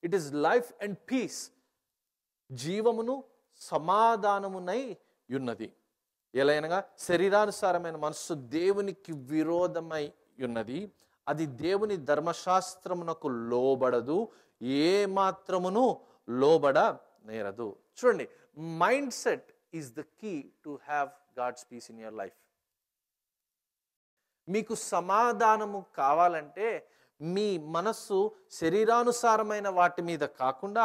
it is life and peace, జీవమును సమాధానమునై ఉన్నది. ఎలాగనగా శరీరానుసారమైన మనస్సు దేవునికి విరోధమై ఉన్నది, అది దేవుని ధర్మశాస్త్రమునకు లోబడదు, ఏ మాత్రమును లోబడ నేరదు. చూడండి, mindset is the key to have God's peace in your life. మీకు సమాధానము కావాలంటే మీ మనస్సు శరీరానుసారమైన వాటి మీద కాకుండా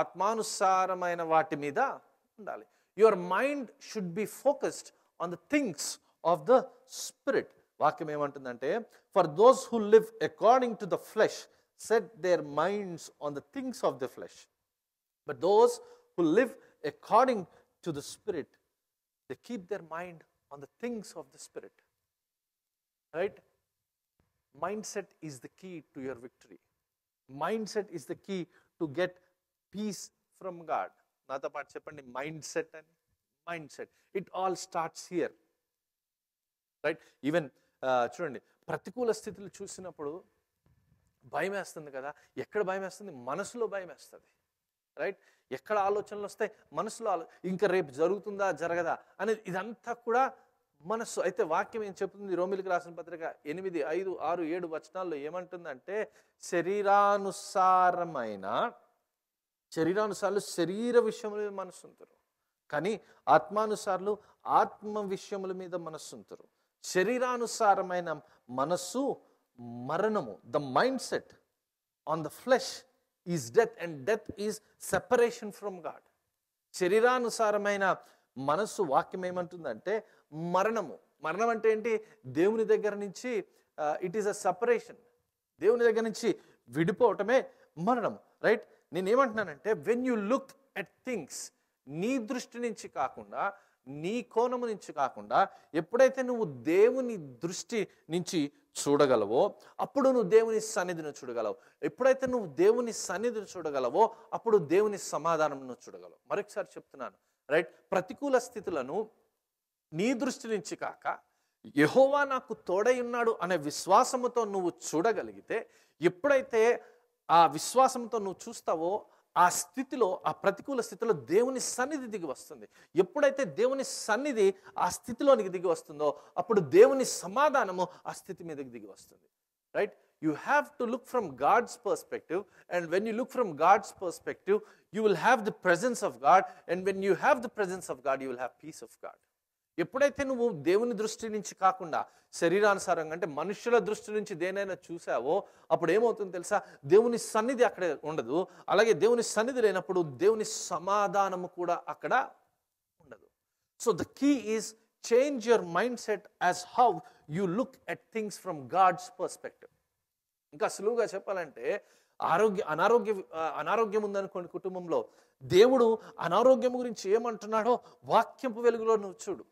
ఆత్మానుసారమైన వాటి మీద ఉండాలి. Your mind should be focused on the things of the spirit. వాక్యం ఏమంటుందంటే, for those who live according to the flesh set there minds on the things of the flesh, but those who live according to the spirit they keep their mind on the things of the spirit, right? Mindset is the key to your victory. Mindset is the key to get peace from God. Nata part cheppandi mindset and mindset, it all starts here. Right? Even చూడండి, ప్రతికూల స్థితులు చూసినప్పుడు భయం వేస్తుంది కదా. ఎక్కడ భయం వేస్తుంది? మనసులో భయం వేస్తుంది. రైట్? ఎక్కడ ఆలోచనలు వస్తాయి? మనసులో ఇంకా రేపు జరుగుతుందా జరగదా అనేది ఇదంతా కూడా మనస్సు. అయితే వాక్యం ఏం చెప్తుంది? రోమిలికి రాసిన పత్రిక 8, 5, 6, 7 వచనాల్లో ఏమంటుందంటే, శరీరానుసార్లు శరీర విషయముల మీద మనస్సు ఉంటారు, కానీ ఆత్మానుసార్లు ఆత్మ విషయముల మీద మనస్సు ఉంటారు. శరీరానుసారమైన మనస్సు మరణము. The mind set on the flesh is death, and death is separation from God. శరీరానుసారమైన మనస్సు వాక్యం ఏమంటుందంటే మరణము. మరణం అంటే ఏంటి? దేవుని దగ్గర నుంచి ఇట్ ఈస్ అ సపరేషన్. దేవుని దగ్గర నుంచి విడిపోవటమే మరణం. రైట్? నేనేమంటున్నానంటే, when you look at things, నీ దృష్టి నుంచి కాకుండా, నీ కోణము నుంచి కాకుండా, ఎప్పుడైతే నువ్వు దేవుని దృష్టి నుంచి చూడగలవో అప్పుడు నువ్వు దేవుని సన్నిధిని చూడగలవు. ఎప్పుడైతే నువ్వు దేవుని సన్నిధిని చూడగలవో అప్పుడు దేవుని సమాధానం నువ్వు చూడగలవు. మరొకసారి చెప్తున్నాను, రైట్? ప్రతికూల స్థితులను నీ దృష్టి నుంచి కాక, యెహోవా నాకు తోడై ఉన్నాడు అనే విశ్వాసముతో నువ్వు చూడగలిగితే, ఎప్పుడైతే ఆ విశ్వాసంతో నువ్వు చూస్తావో ఆ స్థితిలో, ఆ ప్రతికూల స్థితిలో దేవుని సన్నిధి దిగి వస్తుంది. ఎప్పుడైతే దేవుని సన్నిధి ఆ స్థితిలోనికి దిగి వస్తుందో అప్పుడు దేవుని సమాధానము ఆ స్థితి మీదకి దిగి వస్తుంది. Right? You have to look from God's perspective, and when you look from God's perspective, you will have the presence of God, and when you have the presence of God, you will have peace of God. ఎప్పుడైతే నువ్వు దేవుని దృష్టి నుంచి కాకుండా శరీరానుసారంగా, అంటే మనుషుల దృష్టి నుంచి దేనైనా చూసావో అప్పుడు ఏమవుతుందో తెలుసా? దేవుని సన్నిధి అక్కడ ఉండదు. అలాగే దేవుని సన్నిధి లేనప్పుడు దేవుని సమాధానము కూడా అక్కడ ఉండదు. So the key is change your mindset as how you look at things from God's perspective. ఇంకా సులువుగా చెప్పాలంటే, అనారోగ్యం ఉందనుకోండి కుటుంబంలో, దేవుడు అనారోగ్యం గురించి ఏమంటున్నాడో వాక్యపు వెలుగులో నువ్వు చూడు.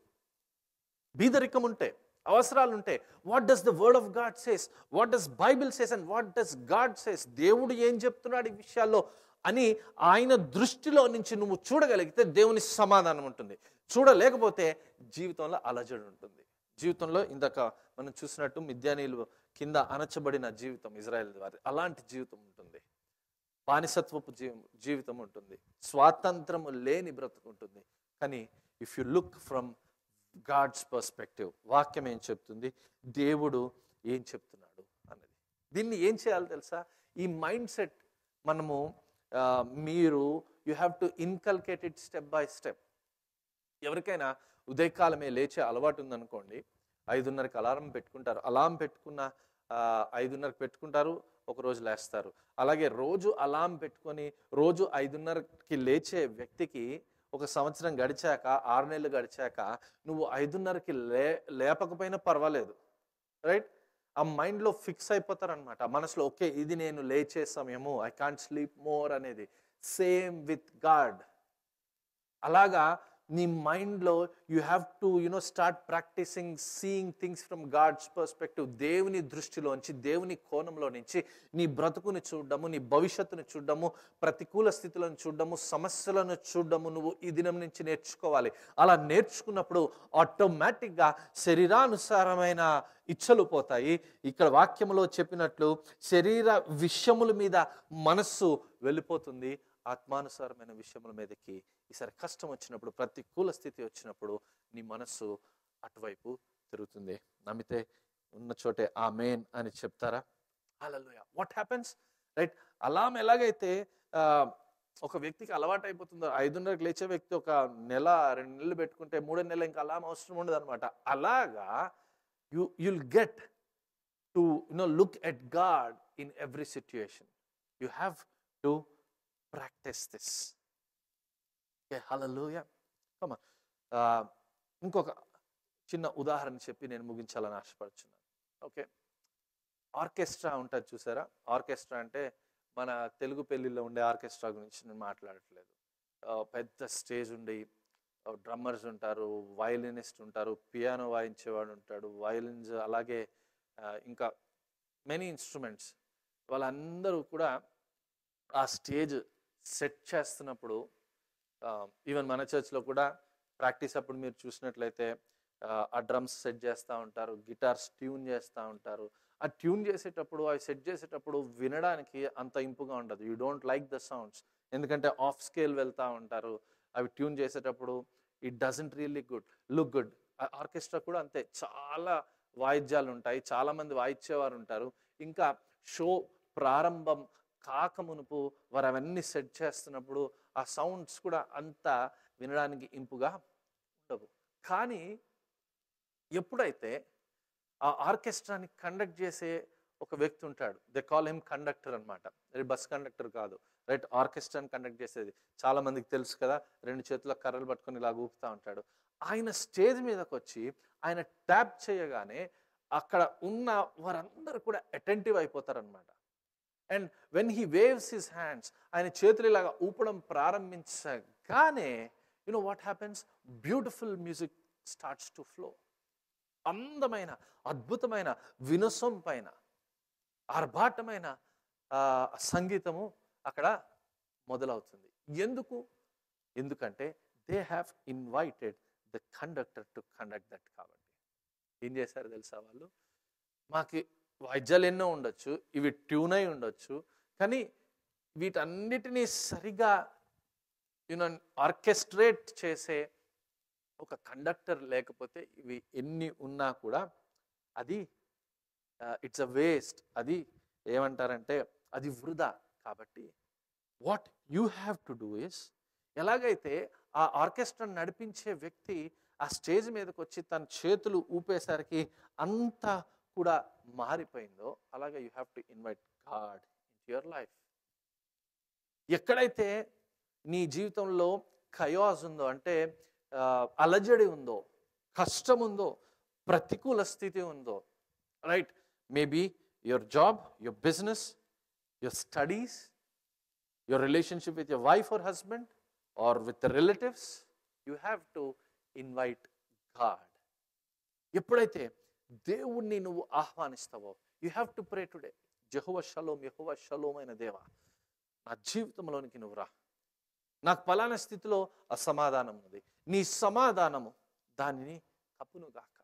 బీదరికం ఉంటే, అవసరాలు ఉంటే, what does the word of God says, what does Bible says, and what does God says, దేవుడు ఏం చెప్తున్నాడు ఈ విషయాల్లో అని ఆయన దృష్టిలో నుంచి నువ్వు చూడగలిగితే దేవుని సమాధానం ఉంటుంది. చూడలేకపోతే జీవితంలో అలజడి ఉంటుంది. జీవితంలో ఇందాక మనం చూసినట్టు మిద్యానీయులు కింద అణచబడిన జీవితం ఇజ్రాయెల్ వారి, అలాంటి జీవితం ఉంటుంది. బానిసత్వపు జీవితం ఉంటుంది. స్వాతంత్రము లేని బ్రతుకుంటుంది. కానీ if you look from God's perspective, వాక్యం ఏం చెప్తుంది, దేవుడు ఏం చెప్తున్నాడు అన్నది. దీన్ని ఏం చేయాలి తెలుసా? ఈ మైండ్ సెట్ మనము you have to inculcate it step by step. ఎవరికైనా ఉదయకాలమే లేచే అలవాటు ఉందనుకోండి, 5:30కి అలారం పెట్టుకుంటారు. అలారం పెట్టుకున్న 5:30కి పెట్టుకుంటారు, ఒకరోజు లేస్తారు. అలాగే రోజు అలారం పెట్టుకొని రోజు 5:30కి లేచే వ్యక్తికి 1 సంవత్సరం గడిచాక, 6 నెలలు గడిచాక నువ్వు 5:30కి లేపకపోయినా పర్వాలేదు. రైట్? ఆ మైండ్లో ఫిక్స్ అయిపోతారనమాట. మనసులో ఓకే, ఇది నేను లేచే సమయము, ఐ కాంట్ స్లీప్ మోర్ అనేది. Same with God. అలాగా నీ మైండ్లో you have to start practising seeing things from God's perspective. దేవుని దృష్టిలోంచి, దేవుని కోణంలో నుంచి నీ బ్రతుకుని చూడడము, నీ భవిష్యత్తుని చూడడము, ప్రతికూల స్థితులను చూడడము, సమస్యలను చూడడము నువ్వు ఈ దినం నుంచి నేర్చుకోవాలి. అలా నేర్చుకున్నప్పుడు ఆటోమేటిక్గా శరీరానుసారమైన ఇచ్చలు పోతాయి. ఇక్కడ వాక్యములో చెప్పినట్లు శరీర విషయముల మీద మనస్సు వెళ్ళిపోతుంది. ఆత్మానుసారమైన విషయముల మీదకి ఈసారి కష్టం వచ్చినప్పుడు, ప్రతికూల స్థితి వచ్చినప్పుడు నీ మనస్సు అటువైపు తిరుగుతుంది. నమ్మితే ఉన్న చోటే ఆమేన్ అని చెప్తారా? హల్లెలూయా. What happens? రైట్? అలాం ఎలాగైతే ఒక వ్యక్తికి అలవాటు అయిపోతుందో, 5:30కి లేచే వ్యక్తి 1 నెల 2 నెలలు పెట్టుకుంటే 3 నెలలు ఇంకా అలాం అవసరం ఉండదు అనమాట. అలాగా you'll get to look at God in every situation. You have to practice this. Okay, hallelujah. Come on. ఇంకొక చిన్న ఉదాహరణ చెప్పి నేను ముగించాలని ఆశపడుతున్నాను. ఓకే, ఆర్కెస్ట్రా ఉంటుంది చూసారా? ఆర్కెస్ట్రా అంటే మన తెలుగు పెళ్లిలో ఉండే ఆర్కెస్ట్రా గురించి నేను మాట్లాడట్లేదు. పెద్ద స్టేజ్ ఉండి డ్రమ్మర్స్ ఉంటారు, వయలినిస్ట్ ఉంటారు, పియానో వాయించేవాడు ఉంటాడు, వయలిన్స్, అలాగే ఇంకా మెనీ ఇన్స్ట్రుమెంట్స్. వాళ్ళందరూ కూడా ఆ స్టేజ్ సెట్ చేస్తున్నప్పుడు, ఈవెన్ మన చర్చ్లో కూడా ప్రాక్టీస్ అప్పుడు మీరు చూసినట్లయితే ఆ డ్రమ్స్ సెట్ చేస్తూ ఉంటారు, గిటార్స్ ట్యూన్ చేస్తూ ఉంటారు. ఆ ట్యూన్ చేసేటప్పుడు, అవి సెట్ చేసేటప్పుడు వినడానికి అంత ఇంపుగా ఉండదు. You don't like the sounds, ఎందుకంటే ఆఫ్ స్కేల్ వెళ్తూ ఉంటారు. అవి ట్యూన్ చేసేటప్పుడు it doesn't really look good. Orchestra కూడా అంతే, చాలా వాయిద్యాలు ఉంటాయి, చాలామంది వాయించేవారు ఉంటారు. ఇంకా షో ప్రారంభం కాకమునుపు వారు అవన్నీ సెట్ చేస్తున్నప్పుడు ఆ సౌండ్స్ కూడా అంత వినడానికి ఇంపుగా ఉండవు. కానీ ఎప్పుడైతే ఆ ఆర్కెస్ట్రాని కండక్ట్ చేసే ఒక వ్యక్తి ఉంటాడు, దే కాల్ హిమ్ కండక్టర్ అనమాట. బస్ కండక్టర్ కాదు, రైట్? ఆర్కెస్ట్రాని కండక్ట్ చేసేది చాలా మందికి తెలుసు కదా, 2 చేతుల కర్రలు పట్టుకొని ఇలా ఊపుతూ ఉంటాడు. ఆయన స్టేజ్ మీదకి వచ్చి ఆయన ట్యాప్ చేయగానే అక్కడ ఉన్న వారందరూ కూడా అటెంటివ్ అయిపోతారనమాట. And when he waves his hands, ఆయన చేతులు ఇలాగా ఊపడం ప్రారంభించగానే you know what happens, beautiful music starts to flow. అందమైన, అద్భుతమైన, వినసొంపైన, ఆర్భాటమైన సంగీతము అక్కడ మొదలవుతుంది. ఎందుకంటే they have invited the conductor to conduct that. కాబట్టి ఏం చేశారు తెలుసా వాళ్ళు? మాకు వాయిద్యాలు ఎన్నో ఉండొచ్చు, ఇవి ట్యూన్ అయి ఉండొచ్చు, కానీ వీటన్నిటినీ సరిగా ఆర్కెస్ట్రేట్ చేసే ఒక కండక్టర్ లేకపోతే ఇవి ఎన్ని ఉన్నా కూడా అది ఇట్స్ అ వేస్ట్. అది ఏమంటారంటే అది వృధా. కాబట్టి what you have to do is, ఎలాగైతే ఆ ఆర్కెస్ట్రా నడిపించే వ్యక్తి ఆ స్టేజ్ మీదకి వచ్చి తన చేతులు ఊపేసరికి అంతా కూడా మారిపోయిందో, అలాగే you have to invite God in your life. ఎక్కడైతే నీ జీవితంలో కయాస్ ఉందో, అంటే అలజడి ఉందో, కష్టం ఉందో, ప్రతికూల స్థితి ఉందో, right? Maybe your job, your business, your studies, your relationship with your wife or husband or with the relatives, you have to invite God. ఎప్పుడైతే దేవుణ్ణి నువ్వు ఆహ్వానిస్తావో, you have to pray today, Jehovah Shalom, Jehovah Shalom అయిన దేవా, నా జీవితంలోనికి నువ్వు రా. నాకు పలానా స్థితిలో అసమాధానం ఉంది, నీ సమాధానము దానిని కప్పును గాక.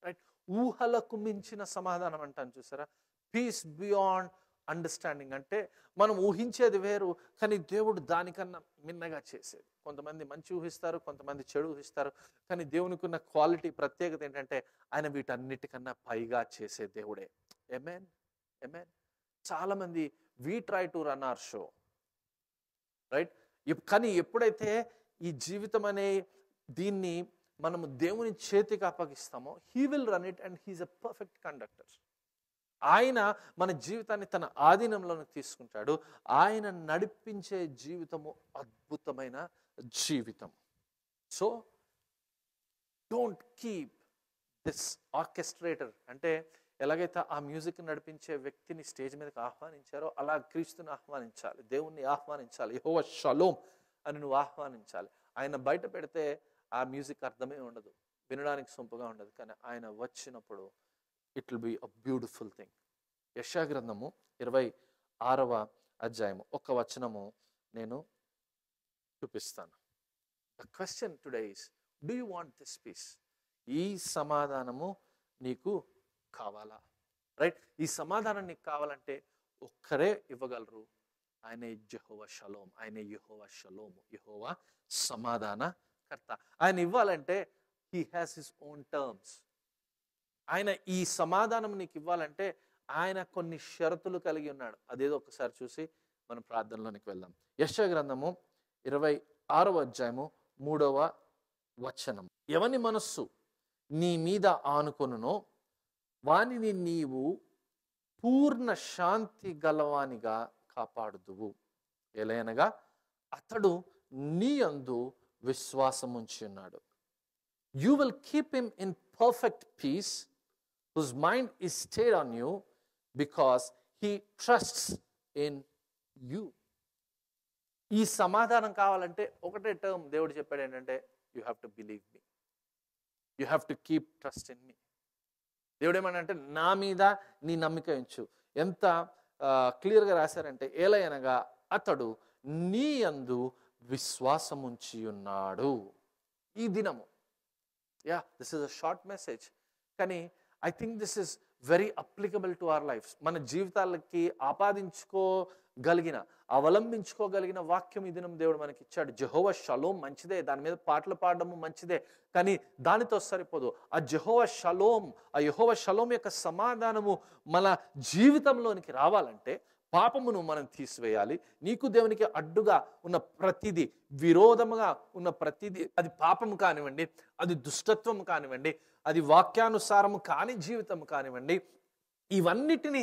రైట్? ఊహలకు మించిన సమాధానం అంటాను చూసారా, పీస్ బియాండ్ అండర్స్టాండింగ్. అంటే మనం ఊహించేది వేరు, కానీ దేవుడు దానికన్నా మిన్నగా చేసేది. కొంతమంది మంచి ఊహిస్తారు, కొంతమంది చెడు ఊహిస్తారు, కానీ దేవునికి ఉన్న క్వాలిటీ, ప్రత్యేకత ఏంటంటే ఆయన వీటన్నిటికన్నా పైగా చేసే దేవుడే. Amen, amen. చాలామంది we try to run our show, right? కానీ ఎప్పుడైతే ఈ జీవితం అనే దీన్ని మనము దేవుని చేతికి అప్పగిస్తామో, he will run it and he is a perfect conductor. ఆయన మన జీవితాన్ని తన ఆధీనంలోకి తీసుకుంటాడు. ఆయన నడిపించే జీవితము అద్భుతమైన జీవితం. సో డోంట్ కీప్ దిస్ ఆర్కెస్ట్రేటర్, అంటే ఎలాగైతే ఆ మ్యూజిక్ నడిపించే వ్యక్తిని స్టేజ్ మీదకి ఆహ్వానించారో అలా క్రీస్తుని ఆహ్వానించాలి, దేవుణ్ణి ఆహ్వానించాలి, యెహోవా షలోమ్ అని నువ్వు ఆహ్వానించాలి. ఆయన బయట పెడితే ఆ మ్యూజిక్ అర్థమే ఉండదు, వినడానికి సొంపుగా ఉండదు, కానీ ఆయన వచ్చినప్పుడు it will be a beautiful thing. యెషయా గ్రంథము 26వ అధ్యాయము 1 వచనము నేను చూపిస్తాను. The question today is, do you want this peace? ఈ సమాధానము నీకు కావాలా? రైట్? ఈ సమాధానం నీకు కావాలంటే ఒక్కరే ఇవ్వగలరు, ఆయనే యెహోవా షలోమ్, ఆయనే యెహోవా షలోమ్, యెహోవా సమాధానకర్త. ఆయన ఇవ్వాలంటే he has his own terms. ఆయన ఈ సమాధానం నీకు ఇవ్వాలంటే ఆయన కొన్ని షరతులు కలిగి ఉన్నాడు. అదేదో ఒకసారి చూసి మనం ప్రార్థనలోనికి వెళ్దాం. యెషయా గ్రంథము 26వ అధ్యాయము 3వ వచనం. ఎవని మనస్సు నీ మీద ఆనుకొనునో వానిని నీవు పూర్ణ శాంతి గలవానిగా కాపాడుదువు, ఎలయనగా అతడు నీ యందు విశ్వాసముంచి ఉన్నాడు. You will keep him in perfect peace, whose mind is stayed on you, because he trusts in you. ఈ సమాధానం కావాలంటే ఒకటే టర్మ్ దేవుడు చెప్పాడు, ఏంటంటే you have to believe me, you have to keep trust in me. దేవుడు ఏమనంటే నా మీద నీ నమ్మిక ఉంచు. ఎంత క్లియర్గా రాశారంటే, ఏలయనగా అతడు నీ యందు విశ్వాసముంచి ఉన్నాడు. ఈ దినము this is a short message, కానీ I think this is very applicable to our lives. మన జీవితాలకి ఆపాదించుకోగలిగిన, అవలంబించుకోగలిగిన వాక్యం ఈ దినం దేవుడు మనకి ఇచ్చాడు. జెహోవా షలోమ్ మంచిదే, దాని మీద పాటలు పాడడము మంచిదే, కానీ దానితో సరిపోదు. ఆ యెహోవా షలోమ్ యొక్క సమాధానము మన జీవితంలోనికి రావాలంటే పాపమును మనం తీసివేయాలి. నీకు దేవునికి అడ్డుగా ఉన్న ప్రతిదీ, విరోధముగా ఉన్న ప్రతిదీ, అది పాపము కానివ్వండి, అది దుష్టత్వం కానివ్వండి, అది వాక్యానుసారము కాని జీవితం కానివ్వండి, ఇవన్నిటిని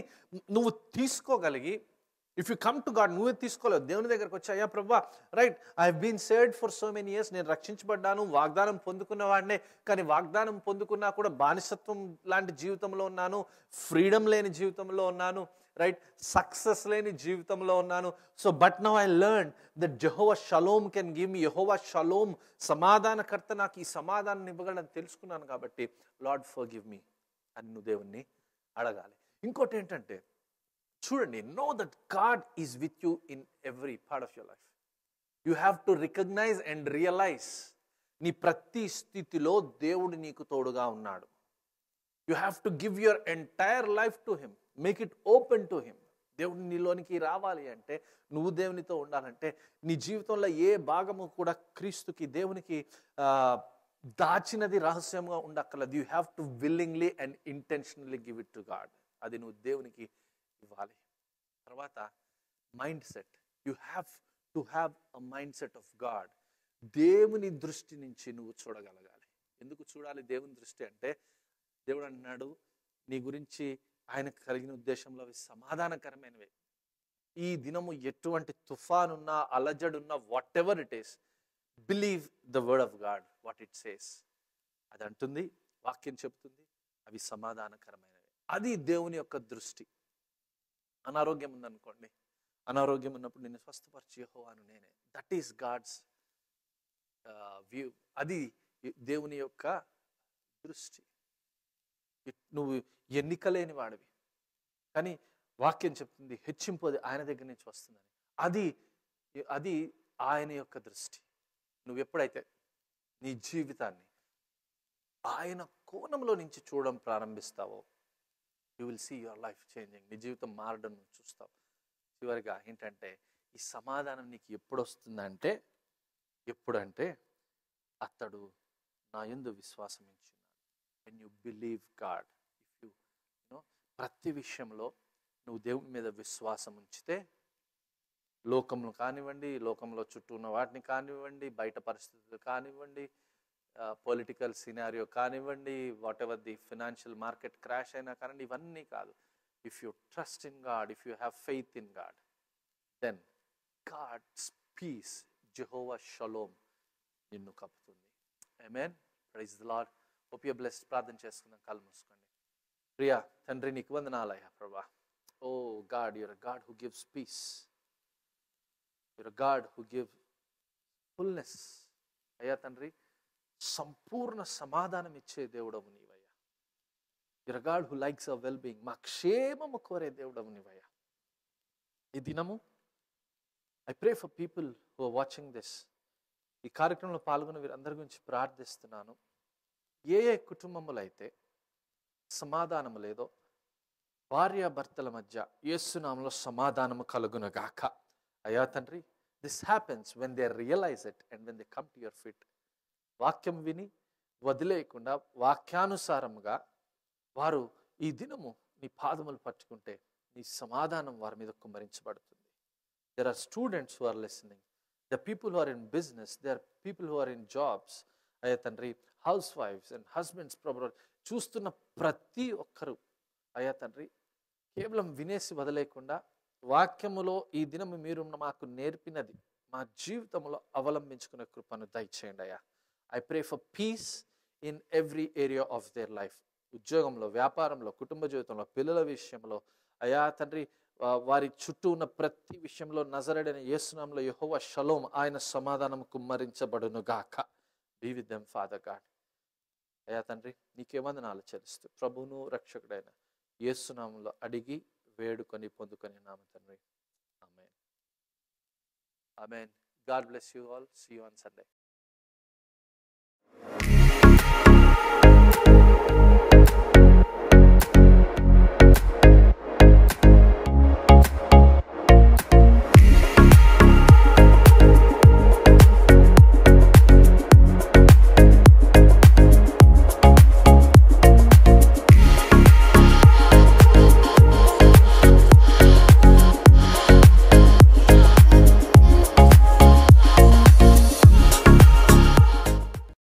నువ్వు తీసుకోగలిగి, if you come to God, నువ్వే తీసుకోలేవు, దేవుని దగ్గరకు వచ్చి, అయ్యా ప్రభువా, right, I have been saved for so many years, నేను రక్షించబడ్డాను, వాగ్దానం పొందుకున్న వాడినే, కానీ వాగ్దానం పొందుకున్నా కూడా బానిసత్వం లాంటి జీవితంలో ఉన్నాను, ఫ్రీడమ్ లేని జీవితంలో ఉన్నాను, రైట్, సక్సెస్ లేని జీవితంలో ఉన్నాను. So but now I learn that Jehovah Shalom can give me. Jehovah Shalom, సమాధానకర్త నాకు ఈ సమాధానం ఇవ్వగలని తెలుసుకున్నాను కాబట్టి లార్డ్ ఫర్గివ్ మీ అని నువ్వు దేవుణ్ణి అడగాలి. ఇంకోటి ఏంటంటే, చూడండి, know that God is with you in every part of your life. You have to recognise and realise, నీ ప్రతి స్థితిలో దేవుడు నీకు తోడుగా ఉన్నాడు. You have to give your entire life to him, make it open to him. దేవుడు నీలోనికి రావాలి అంటే, నువ్వు దేవునితో ఉండాలంటే, నీ జీవితంలో ఏ భాగము కూడా క్రీస్తుకి, దేవునికి దాచినది రహస్యంగా ఉండక్కర్లేదు. You have to willingly and intentionally give it to God. అది నువ్వు దేవునికి ఇవ్వాలి. తర్వాత mind set. You have to have a mind set of God. దేవుని దృష్టి నుంచి నువ్వు చూడగలగాలి. ఎందుకు చూడాలి దేవుని దృష్టి అంటే, దేవుడు అన్నాడు నీ గురించి ఆయనకు కలిగిన ఉద్దేశంలో అవి సమాధానకరమైనవే. ఈ దినము ఎటువంటి తుఫానున్నా, అలజడున్నా, whatever it is, believe the word of God, what it says. అది అంటుంది, వాక్యం చెప్తుంది, అవి సమాధానకరమైనవి. అది దేవుని యొక్క దృష్టి. అనారోగ్యం ఉందనుకోండి, అనారోగ్యం ఉన్నప్పుడు నిన్ను స్వస్థపరిచి యెహోవాను నేనే. That is God's view. అది దేవుని యొక్క దృష్టి. నువ్వు ఎన్నికలేని వాడివి, కానీ వాక్యం చెప్తుంది హెచ్చింపు అది ఆయన దగ్గర నుంచి వస్తుందని. అది ఆయన యొక్క దృష్టి. నువ్వు ఎప్పుడైతే నీ జీవితాన్ని ఆయన కోణంలో నుంచి చూడడం ప్రారంభిస్తావో, you will see your life changing. నీ జీవితం మారడం నువ్వు చూస్తావు. చివరిగా ఏంటంటే, ఈ సమాధానం నీకు ఎప్పుడు వస్తుందంటే, ఎప్పుడంటే అతడు నా యందు విశ్వాసం ఉంచున్నాడు. When you believe God, if you ప్రతి విషయంలో నువ్వు దేవుని మీద విశ్వాసం ఉంచితే, లోకంలో కానివ్వండి, లోకంలో చుట్టూ ఉన్న వాటిని కానివ్వండి, బయట పరిస్థితులు కానివ్వండి, పొలిటికల్ సినారియో కానివ్వండి, whatever the financial market crash అయినా కానివ్వండి, ఇవన్నీ కాదు. If you trust in God, if you have faith in God, then God's peace, Jehovah Shalom నిన్ను కప్పుతుంది. Amen. Praise the Lord. Hope you are blessed. ప్రార్థన చేసుకుందాం. కళ్ళు మూసుకోండి. ప్రియా తండ్రి, నీకు వందనాలయ్యా ప్రభా. O God, you're a God who gives peace. You're a God who give fullness. అయ్యా తండ్రి, సంపూర్ణ సమాధానం ఇచ్చే దేవుడవు నీవయ్యా. You're a God who likes our well being. మా క్షేమము కోరే దేవుడవు నీవయ్యా. ఈ దినము I pray for people who are watching this. ఈ కార్యక్రమంలో పాల్గొన్న వీరందరి గురించి ప్రార్థిస్తున్నాను. ఏ ఏ కుటుంబములు అయితే సమాధానము లేదో, భార్యాభర్తల మధ్య యేసునామములో సమాధానము కలుగునుగాక. అయ్యా తండ్రి, this happens when they realise it and when they come to your feet. వాక్యం విని వదిలేయకుండా వాక్యానుసారముగా వారు ఈ దినము నీ పాదములు పట్టుకుంటే నీ సమాధానం వారి మీద కుమ్మరించబడుతుంది. There are students who are listening. There are people who are in business. There are people who are in jobs. అయ్యా తండ్రి, హౌస్ వైఫ్స్ అండ్ హస్బెండ్స్ ప్రభు చూస్తున్న ప్రతి ఒక్కరు అయ్యా తండ్రి, కేవలం వినేసి వదిలేయకుండా వాక్యములో ఈ దినం మీరు మాకు నేర్పినది మా జీవితంలో అవలంబించుకునే కృపను దయచేయండి అయ్యా. I pray for piece in every area of their life. ఉద్యోగంలో, వ్యాపారంలో, కుటుంబ జీవితంలో, పిల్లల విషయంలో అయ్యా తండ్రి, వారి చుట్టూ ఉన్న ప్రతి విషయంలో నజరేయుడైన యేసు నామములో యెహోవా షలోమ్, ఆయన సమాధానం కుమ్మరించబడును గాక. Be with them Father God. అయ్యా తండ్రి, నీకే వందనాలు చెల్లిస్తూ ప్రభువును రక్షకుడైన యేసు నామములో అడిగి వేడుకొని పొందుకొని నామ తండ్రి. Amen. Amen. God bless you all. See you on Sunday.